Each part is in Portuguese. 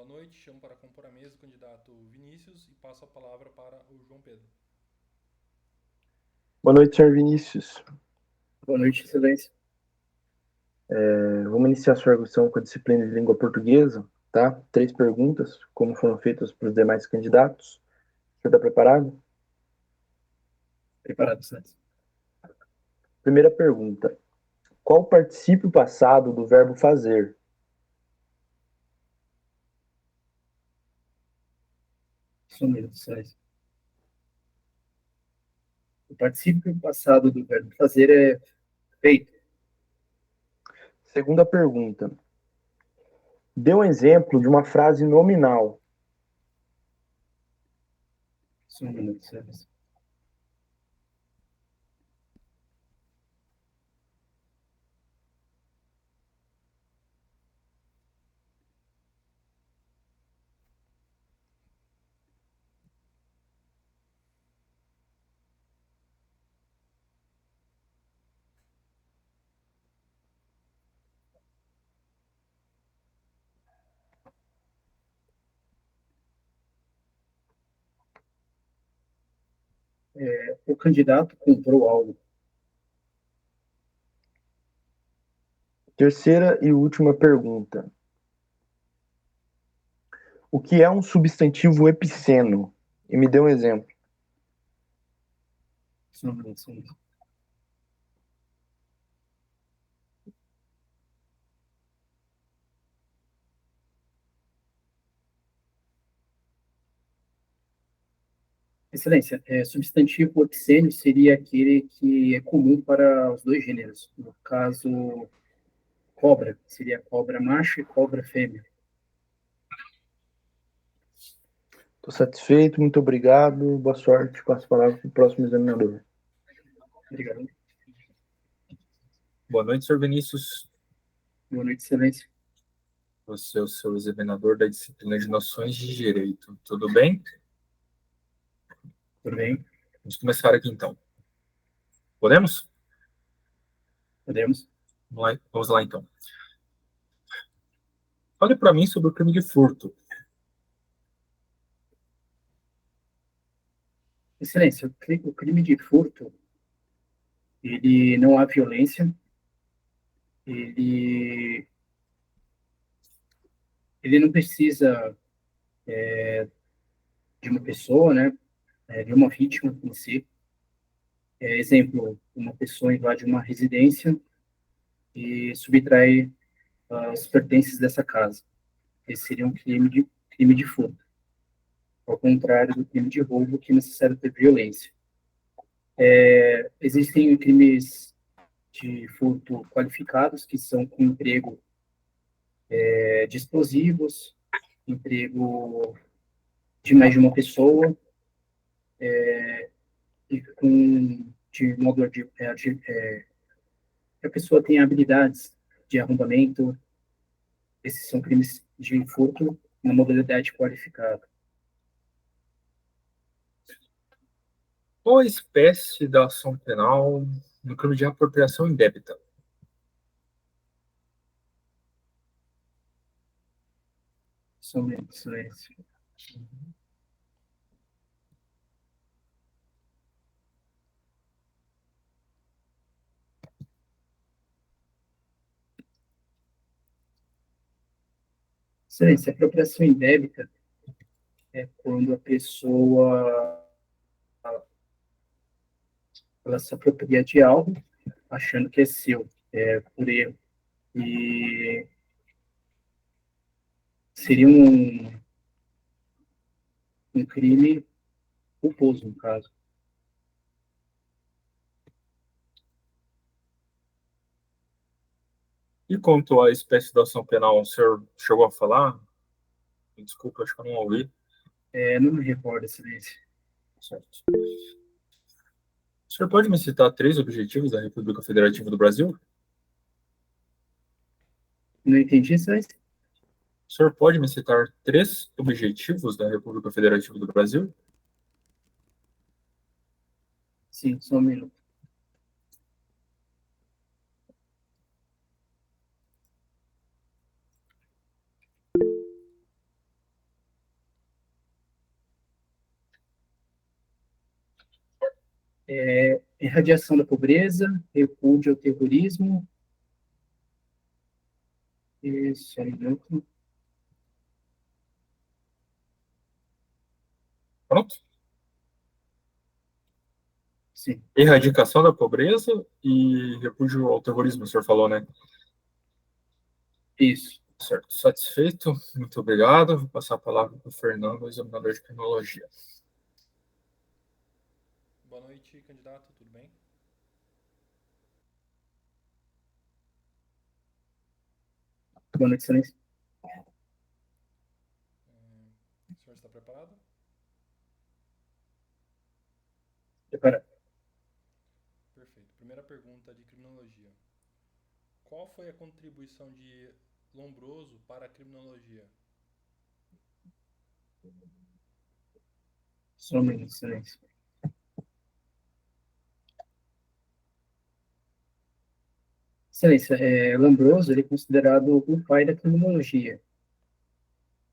Boa noite, chamo para compor a mesa o candidato Vinícius e passo a palavra para o João Pedro. Boa noite, senhor Vinícius. Boa noite, excelência. Vamos iniciar sua arguição com a disciplina de língua portuguesa, tá? 3 perguntas, como foram feitas para os demais candidatos. O senhor está preparado? Preparado, excelência. Primeira pergunta. Qual o particípio passado do verbo fazer? Só um minuto, excelência. O particípio passado do verbo fazer é feito. Segunda pergunta. Dê um exemplo de uma frase nominal. Só um minuto, excelência. O candidato comprou algo. Terceira e última pergunta. O que é um substantivo epiceno? E me dê um exemplo. Só um minuto, excelência. Excelência, substantivo epicênio seria aquele que é comum para os dois gêneros. No caso, cobra, seria cobra macho e cobra fêmea. Estou satisfeito, muito obrigado. Boa sorte. Passo a palavra para o próximo examinador. Obrigado. Boa noite, senhor Vinícius. Boa noite, excelência. Você é o seu examinador da disciplina de Noções de Direito. Tudo bem? Tudo bem? Vamos começar aqui, então. Podemos? Podemos? Vamos lá, então. Fale para mim sobre o crime de furto. Excelência, o crime de furto, ele não há violência, ele, ele não precisa de uma pessoa, né, de uma vítima em si. Exemplo, uma pessoa invade uma residência e subtrai os pertences dessa casa. Esse seria um crime de furto, ao contrário do crime de roubo, que é necessário ter violência. Existem crimes de furto qualificados, que são com emprego de explosivos, emprego de mais de uma pessoa, e com de modo que a pessoa tem habilidades de arrombamento. Esses são crimes de furto na modalidade qualificada. Qual a espécie da ação penal no crime de apropriação indébita? Somente silêncio. Silêncio. A apropriação indébita é quando a pessoa ela se apropria de algo achando que é seu, por erro. E seria um crime culposo, no caso. E quanto à espécie da ação penal, o senhor chegou a falar? Desculpa, acho que eu não ouvi. Não me recordo, silêncio. Certo. O senhor pode me citar 3 objetivos da República Federativa do Brasil? Não entendi, silêncio? O senhor pode me citar 3 objetivos da República Federativa do Brasil? Sim, só um minuto. Erradiação da pobreza, repúdio ao terrorismo. Isso, um minuto. Pronto? Sim, Erradicação da pobreza e repúdio ao terrorismo, o senhor falou, né? isso. Certo, satisfeito, muito obrigado. Vou passar a palavra para o Fernando, examinador de criminologia. Boa noite, candidato, tudo bem? Boa noite, excelência. O senhor está preparado? Preparado. Perfeito. Primeira pergunta de criminologia. Qual foi a contribuição de Lombroso para a criminologia? Só um minuto, excelência. Excelência, Lombroso, ele é considerado o pai da criminologia.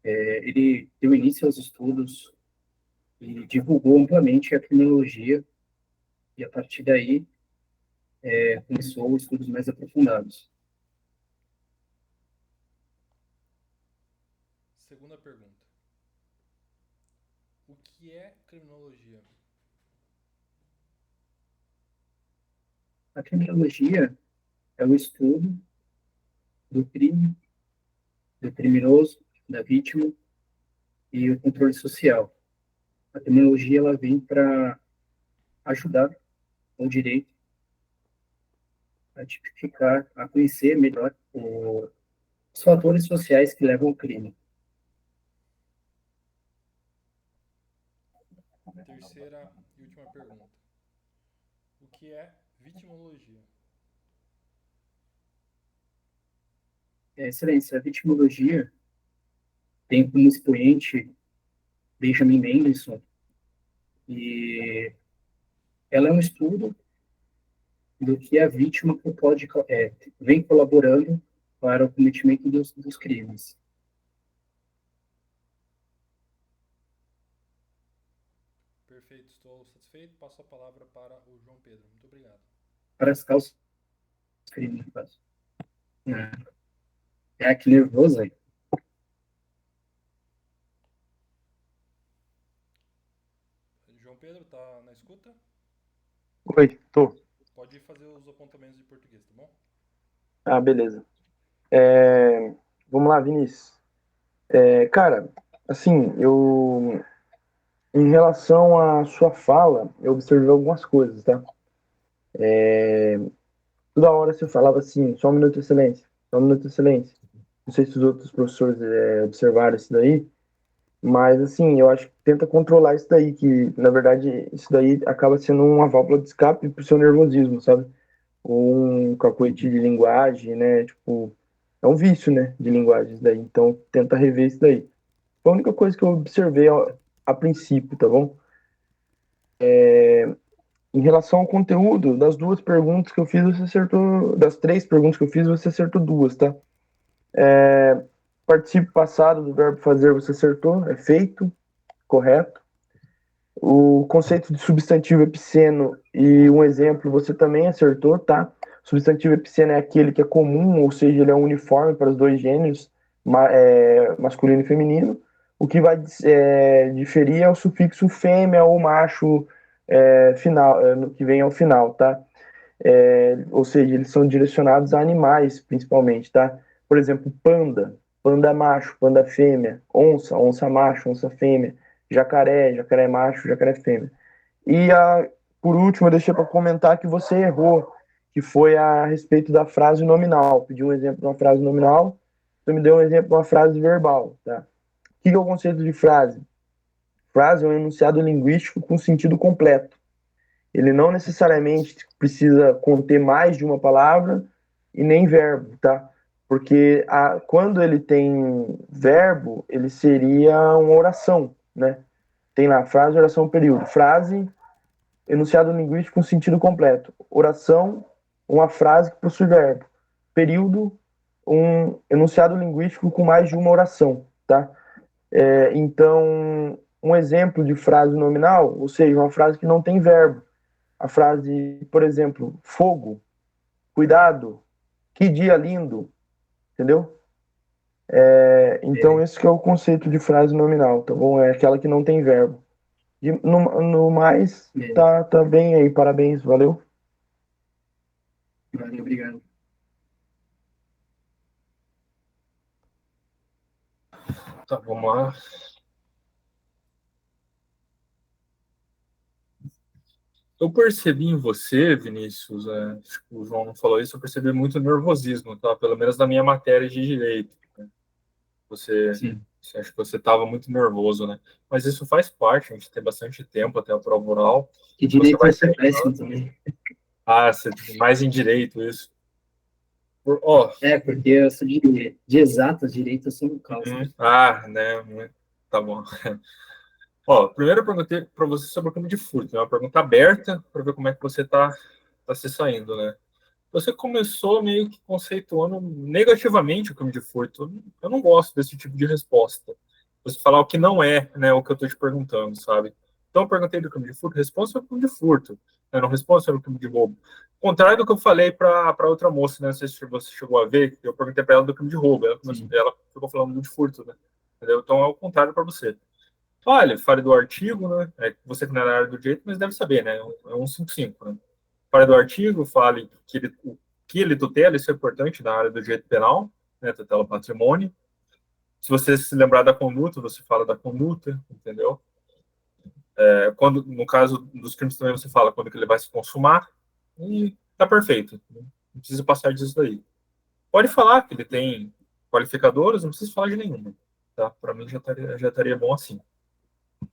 Ele deu início aos estudos e divulgou amplamente a criminologia, e a partir daí começou os estudos mais aprofundados. Segunda pergunta. O que é criminologia? A criminologia é o estudo do crime, do criminoso, da vítima e o controle social. A criminologia ela vem para ajudar o direito a tipificar, a conhecer melhor os fatores sociais que levam ao crime. Terceira e última pergunta. O que é vitimologia? Excelência, a vitimologia tem como expoente Benjamin Mendelssohn, e ela é um estudo do que a vítima vem colaborando para o cometimento dos crimes. Perfeito, estou satisfeito. Passo a palavra para o João Pedro. Muito obrigado. Para as causas dos crimes, no caso. Que nervoso aí. João Pedro, tá na escuta? Oi, tô. Pode fazer os apontamentos de português, tá bom? Ah, beleza. Vamos lá, Vinícius. Cara, assim, em relação à sua fala, eu observei algumas coisas, tá? Toda hora você falava assim, só um minuto, excelência, só um minuto, excelência. Não sei se os outros professores observaram isso daí, mas assim, eu acho que tenta controlar isso daí, que na verdade isso daí acaba sendo uma válvula de escape pro seu nervosismo, sabe? Ou um cacoete de linguagem, né? Tipo, é um vício, né, de linguagem isso daí. Então, tenta rever isso daí. Foi a única coisa que eu observei a princípio, tá bom? Em relação ao conteúdo, das duas perguntas que eu fiz, você acertou. Das três perguntas que eu fiz, você acertou duas, tá? Participe passado do verbo fazer, você acertou, é feito, correto. O conceito de substantivo epiceno e um exemplo você também acertou, tá? Substantivo epiceno é aquele que é comum, ou seja, ele é uniforme para os dois gêneros, masculino e feminino. O que vai diferir é o sufixo fêmea ou macho final, que vem ao final, tá? Ou seja, eles são direcionados a animais, principalmente, tá? Por exemplo, panda, panda macho, panda fêmea, onça, onça macho, onça fêmea, jacaré, jacaré macho, jacaré fêmea. E por último, eu deixei para comentar que você errou, que foi a respeito da frase nominal. Pedi um exemplo de uma frase nominal, você me deu um exemplo de uma frase verbal, tá? O que é o conceito de frase? Frase é um enunciado linguístico com sentido completo. Ele não necessariamente precisa conter mais de uma palavra e nem verbo, tá? Porque quando ele tem verbo, ele seria uma oração, né? Tem lá frase, oração, período. Frase, enunciado linguístico com sentido completo. Oração, uma frase que possui verbo. Período, um enunciado linguístico com mais de uma oração, tá? Então, um exemplo de frase nominal, ou seja, uma frase que não tem verbo, a frase, por exemplo, fogo, cuidado, que dia lindo, entendeu? Então, esse que é o conceito de frase nominal, tá bom? É aquela que não tem verbo. No mais, tá bem aí, parabéns, valeu. Valeu, obrigado. Tá, vamos lá. Eu percebi em você, Vinícius, acho que o João não falou isso, eu percebi muito nervosismo, tá? Pelo menos na minha matéria de direito. Né? Você acha que você estava muito nervoso, né? Mas isso faz parte, a gente tem bastante tempo até a prova oral. Que direito vai ser péssimo também. Ah, você tem mais em direito isso. Porque eu sou de exatas, direito, eu sou um caos. Né? Tá bom. Primeiro eu perguntei para você sobre o crime de furto, né? Uma pergunta aberta para ver como é que você tá se saindo, né? Você começou meio que conceituando negativamente o crime de furto. Eu não gosto desse tipo de resposta. Você falar o que não é, né, o que eu estou te perguntando, sabe? Então eu perguntei do crime de furto, resposta sobre o crime de furto. Eu não respondo sobre o crime de roubo. Ao contrário do que eu falei para outra moça, né? Não sei se você chegou a ver, eu perguntei para ela do crime de roubo. Ela ficou falando de furto, né? Entendeu? Então é o contrário para você. Olha, fale do artigo, né? Você que não é da área do direito, mas deve saber, né? É um 155, né? Fale do artigo, fale o que ele tutela, isso é importante na área do direito penal, né? Tutela patrimônio. Se você se lembrar da conduta, você fala da conduta, entendeu? Quando, no caso dos crimes também, você fala quando que ele vai se consumar, e tá perfeito. Não precisa passar disso daí. Pode falar que ele tem qualificadores, não precisa falar de nenhuma. Tá? Para mim já estaria bom assim.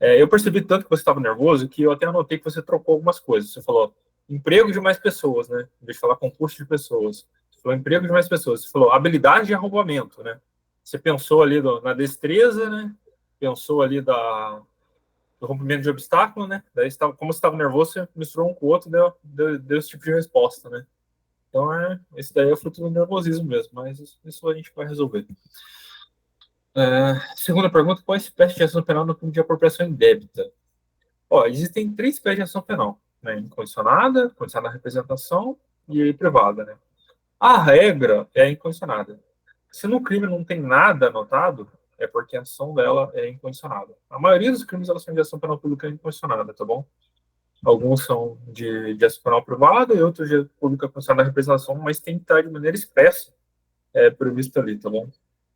Eu percebi tanto que você estava nervoso que eu até anotei que você trocou algumas coisas. Você falou emprego de mais pessoas, né? Em vez de falar concurso de pessoas. Você falou emprego de mais pessoas. Você falou habilidade de arrombamento, né? Você pensou ali na destreza, né? Pensou ali do rompimento de obstáculo, né? Daí, como você estava nervoso, você misturou um com o outro e deu esse tipo de resposta, né? Então, esse daí é fruto do nervosismo mesmo, mas isso a gente vai resolver. Segunda pergunta, qual é a espécie de ação penal no crime de apropriação indébita? Existem 3 espécies de ação penal, né? Incondicionada, condicionada à representação e privada, né? A regra é a incondicionada. Se no crime não tem nada anotado, é porque a ação dela é incondicionada. A maioria dos crimes elas são de ação penal pública incondicionada, tá bom? Alguns são de ação penal privada e outros de pública condicionada à representação, mas tem que estar de maneira expressa previsto ali, tá bom?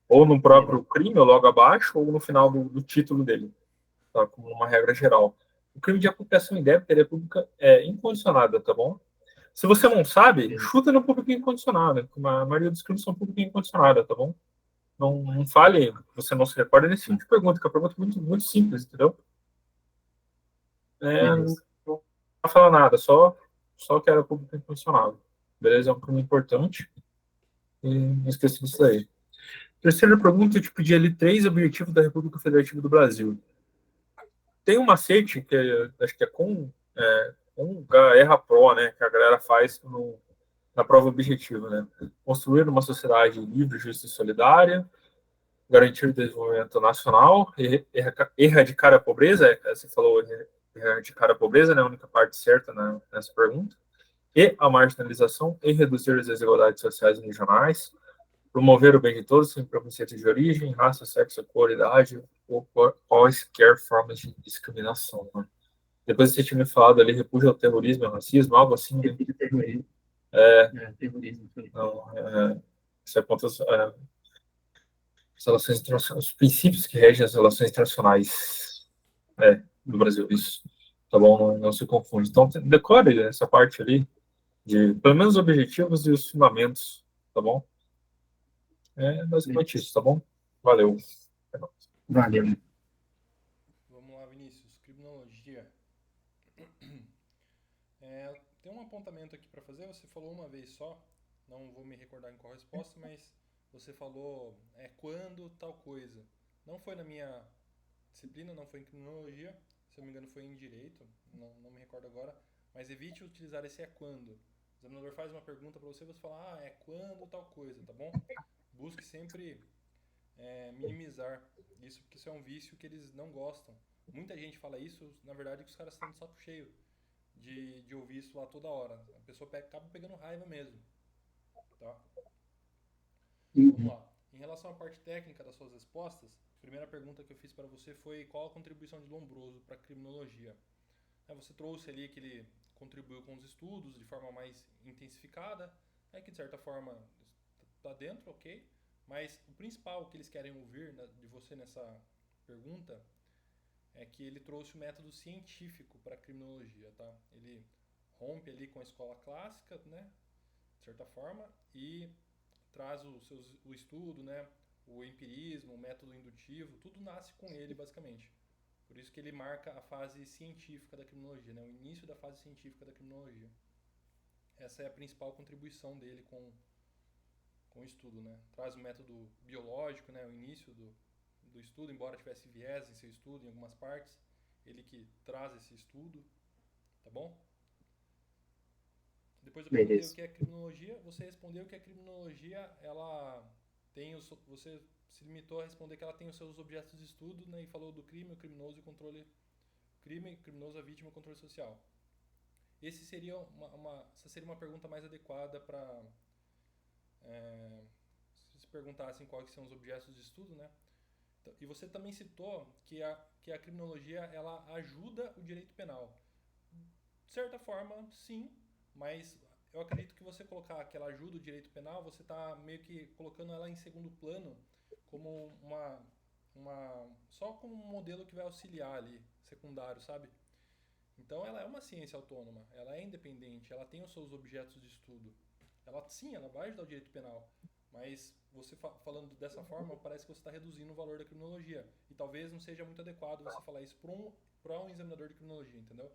Ou no próprio crime, ou logo abaixo, ou no final do título dele, tá? Como uma regra geral. O crime de apropriação indébita é pública incondicionada, tá bom? Se você não sabe, chuta no público incondicionada. A maioria dos crimes são público incondicionada, tá bom? Não fale, você não se recorda nesse tipo de pergunta, que é uma pergunta muito, muito simples, entendeu? Não vou falar nada, só que era público incondicionado. Beleza? É um crime importante. E não esqueça disso aí. Terceira pergunta, eu te pedi ali 3 objetivos da República Federativa do Brasil. Tem um macete, acho que é com Erra Pro, né? Que a galera faz na prova objetiva, né? Construir uma sociedade livre, justa e solidária, garantir o desenvolvimento nacional, erradicar a pobreza, você falou erradicar a pobreza, né? A única parte certa nessa pergunta, e a marginalização e reduzir as desigualdades sociais e regionais, promover o bem de todos, sem preconceito de origem, raça, sexo, cor, idade ou quaisquer formas de discriminação. Né? Depois você tinha me falado ali, repúdio ao terrorismo e ao racismo, algo assim, né? Terrorismo. Terrorismo. Não, isso é contra as relações internacionais, os princípios que regem as relações internacionais do Brasil, isso. Tá bom? Não se confunde. Então, decore essa parte ali, de pelo menos os objetivos e os fundamentos, tá bom? Basicamente isso, tá bom? Valeu. Valeu. Vamos lá, Vinícius. Criminologia. Tem um apontamento aqui para fazer. Você falou uma vez só. Não vou me recordar em qual resposta, mas você falou quando tal coisa. Não foi na minha disciplina, não foi em criminologia. Se eu não me engano, foi em direito. Não me recordo agora. Mas evite utilizar esse quando. O examinador faz uma pergunta para você, você fala, é quando tal coisa, tá bom? Busque sempre minimizar isso, porque isso é um vício que eles não gostam. Muita gente fala isso, na verdade, que os caras estão de saco cheio de ouvir isso lá toda hora. A pessoa acaba pegando raiva mesmo. Tá? Vamos lá. Em relação à parte técnica das suas respostas, a primeira pergunta que eu fiz para você foi qual a contribuição de Lombroso para a criminologia. Você trouxe ali que ele contribuiu com os estudos de forma mais intensificada, que de certa forma está dentro, ok? Mas o principal que eles querem ouvir de você nessa pergunta é que ele trouxe o método científico para a criminologia, tá? Ele rompe ali com a escola clássica, né? De certa forma, e traz o estudo, né? O empirismo, o método indutivo, tudo nasce com ele, basicamente. Por isso que ele marca a fase científica da criminologia, né? O início da fase científica da criminologia. Essa é a principal contribuição dele com o estudo, né? Traz o método biológico, né? O início do estudo, embora tivesse viés em seu estudo em algumas partes, ele que traz esse estudo, tá bom? Depois eu perguntei o que é criminologia, você respondeu que a criminologia, ela tem você se limitou a responder que ela tem os seus objetos de estudo, né, e falou do crime, o criminoso e o controle, crime, criminoso, a vítima e o controle social. Essa seria uma pergunta mais adequada para se perguntassem quais são os objetos de estudo, né? E você também citou que a criminologia ela ajuda o direito penal. De certa forma, sim, mas eu acredito que você colocar que ela ajuda o direito penal, você está meio que colocando ela em segundo plano como só como um modelo que vai auxiliar ali, secundário, sabe? Então ela é uma ciência autônoma, ela é independente, ela tem os seus objetos de estudo. Ela vai ajudar o direito penal, mas você falando dessa forma, parece que você está reduzindo o valor da criminologia. E talvez não seja muito adequado você falar isso para um examinador de criminologia, entendeu?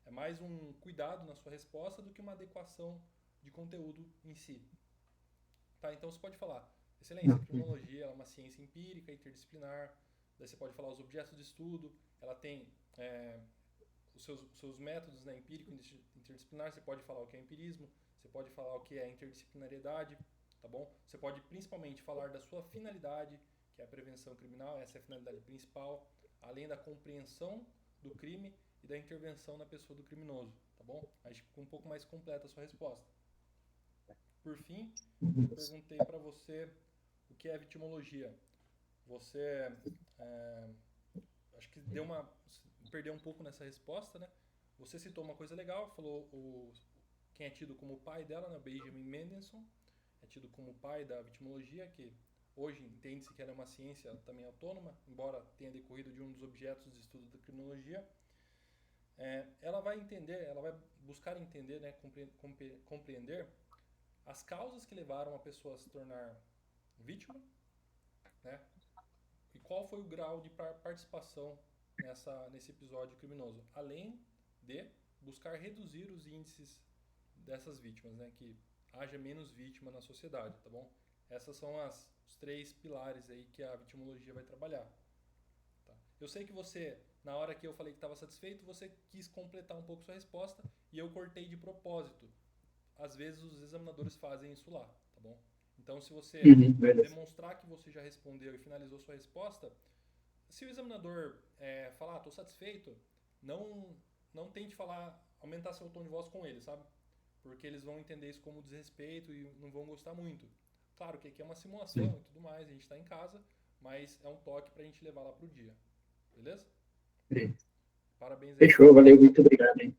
É mais um cuidado na sua resposta do que uma adequação de conteúdo em si. Tá, então você pode falar, excelência, a criminologia é uma ciência empírica, interdisciplinar, daí você pode falar os objetos de estudo, ela tem os seus métodos, né, empírico, interdisciplinar, você pode falar o que é empirismo, você pode falar o que é interdisciplinariedade, tá bom? Você pode principalmente falar da sua finalidade, que é a prevenção criminal, essa é a finalidade principal, além da compreensão do crime e da intervenção na pessoa do criminoso, tá bom? Acho que ficou um pouco mais completa a sua resposta. Por fim, eu perguntei para você o que é vitimologia. Você acho que perdeu um pouco nessa resposta, né? Você citou uma coisa legal, falou quem é tido como o pai dela, né? Benjamin Mendelssohn, é tido como o pai da vitimologia, que hoje entende-se que ela é uma ciência também autônoma, embora tenha decorrido de um dos objetos de estudo da criminologia. Ela vai buscar entender, né, compreender as causas que levaram a pessoa a se tornar vítima, né, e qual foi o grau de participação nesse episódio criminoso, além de buscar reduzir os índices dessas vítimas, né, que haja menos vítima na sociedade, tá bom? Essas são os 3 pilares aí que a vitimologia vai trabalhar. Tá? Eu sei que você, na hora que eu falei que estava satisfeito, você quis completar um pouco sua resposta e eu cortei de propósito. Às vezes os examinadores fazem isso lá, tá bom? Então, se você demonstrar que você já respondeu e finalizou sua resposta, se o examinador falar, estou satisfeito, não tente aumentar seu tom de voz com ele, sabe? Porque eles vão entender isso como desrespeito e não vão gostar muito. Claro que aqui é uma simulação e tudo mais, a gente está em casa, mas é um toque para a gente levar lá pro dia. Beleza? Parabéns aí. Fechou, valeu, muito obrigado, hein?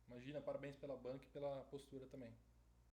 Imagina, parabéns pela banca e pela postura também.